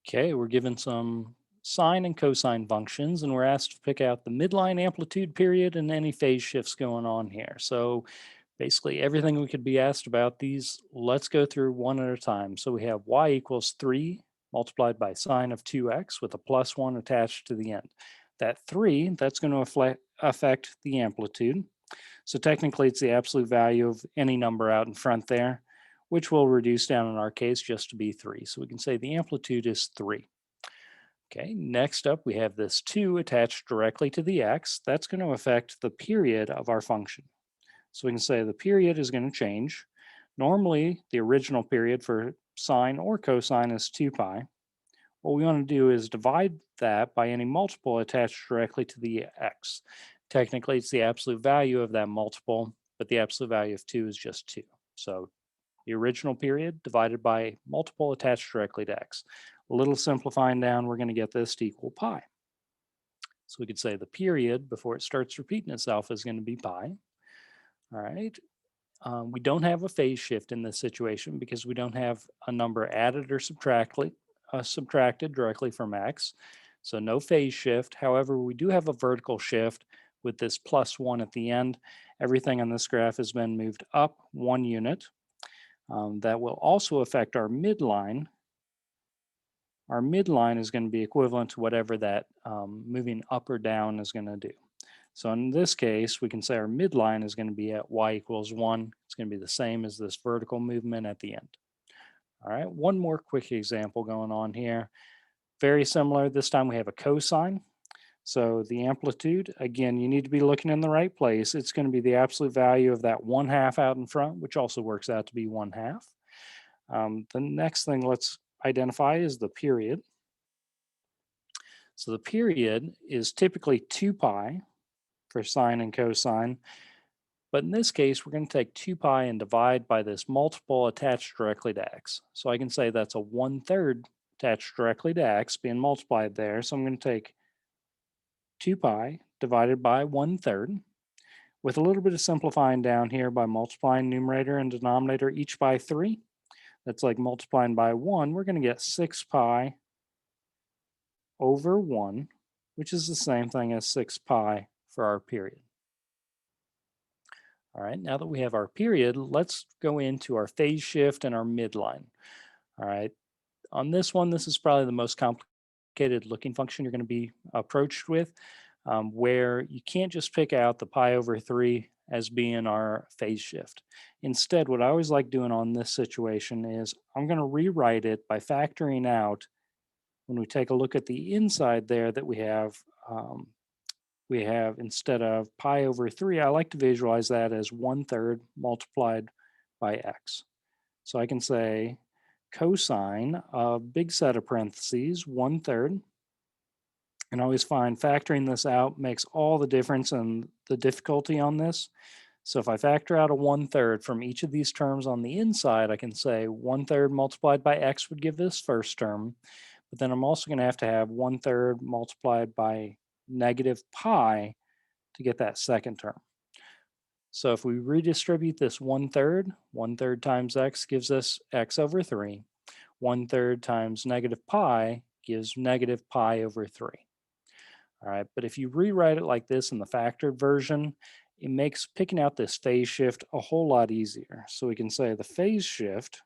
Okay, we're given some sine and cosine functions, and we're asked to pick out the midline amplitude period and any phase shifts going on here. So basically everything we could be asked about these, let's go through one at a time. So we have y equals 3 multiplied by sine of 2x with a plus 1 attached to the end. That 3, that's going to affect the amplitude. So technically it's the absolute value of any number out in front there, which will reduce down in our case just to be 3. So we can say the amplitude is 3. Okay, next up we have this 2 attached directly to the x. That's going to affect the period of our function. So we can say the period is going to change. Normally, the original period for sine or cosine is 2 pi. What we want to do is divide that by any multiple attached directly to the x. Technically, it's the absolute value of that multiple, but the absolute value of 2 is just 2. So the original period divided by multiple attached directly to x. A little simplifying down, we're going to get this to equal pi. So we could say the period before it starts repeating itself is going to be pi. All right. We don't have a phase shift in this situation because we don't have a number added or subtracted directly from x. So no phase shift. However, we do have a vertical shift with this plus 1 at the end. Everything on this graph has been moved up 1 unit. That will also affect our midline. Our midline is going to be equivalent to whatever that moving up or down is going to do. So in this case, we can say our midline is going to be at y equals 1. It's going to be the same as this vertical movement at the end. All right, one more quick example going on here. Very similar. This time we have a cosine. So the amplitude, again, you need to be looking in the right place. It's going to be the absolute value of that 1/2 out in front, which also works out to be 1/2. The next thing let's identify is the period. So the period is typically 2 pi for sine and cosine. But in this case, we're going to take 2 pi and divide by this multiple attached directly to x. So I can say that's a 1/3 attached directly to x being multiplied there. So I'm going to take 2 pi divided by 1/3 with a little bit of simplifying down here by multiplying numerator and denominator each by 3. That's like multiplying by 1. We're going to get 6 pi over 1, which is the same thing as 6 pi for our period. All right, now that we have our period, let's go into our phase shift and our midline. All right, on this one, this is probably the most complicated looking function you're going to be approached with, where you can't just pick out the pi over 3 as being our phase shift. Instead, what I always like doing on this situation is I'm going to rewrite it by factoring out, when we take a look at the inside there, that we have instead of pi over 3, I like to visualize that as 1/3 multiplied by x. So I can say cosine of big set of parentheses 1/3. And I always find factoring this out makes all the difference in the difficulty on this. So if I factor out a 1/3 from each of these terms on the inside, I can say 1/3 multiplied by x would give this first term. But then I'm also going to have 1/3 multiplied by negative pi to get that second term. So if we redistribute this 1/3, 1/3 times x gives us x over 3. 1/3 times negative pi gives negative pi over 3. All right, but if you rewrite it like this in the factored version, it makes picking out this phase shift a whole lot easier. So we can say the phase shift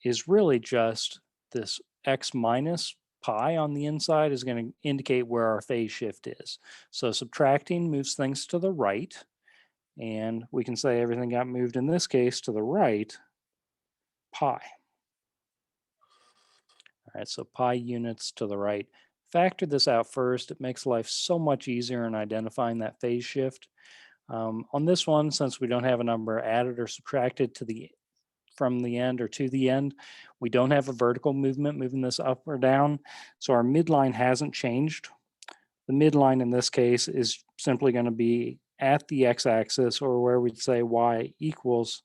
is really just this x minus pi on the inside is going to indicate where our phase shift is. So subtracting moves things to the right, and we can say everything got moved in this case to the right, pi. All right, so pi units to the right. Factor this out first. It makes life so much easier in identifying that phase shift. On this one, since we don't have a number added or subtracted from the end or to the end, we don't have a vertical movement moving this up or down. So our midline hasn't changed. The midline in this case is simply going to be at the x-axis, or where we'd say y equals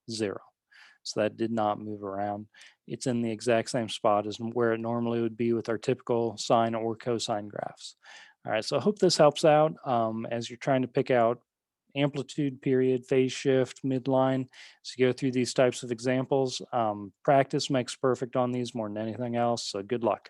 0. So that did not move around. It's in the exact same spot as where it normally would be with our typical sine or cosine graphs. All right, so I hope this helps out as you're trying to pick out amplitude period, phase shift, midline. So you go through these types of examples. Practice makes perfect on these more than anything else. So good luck.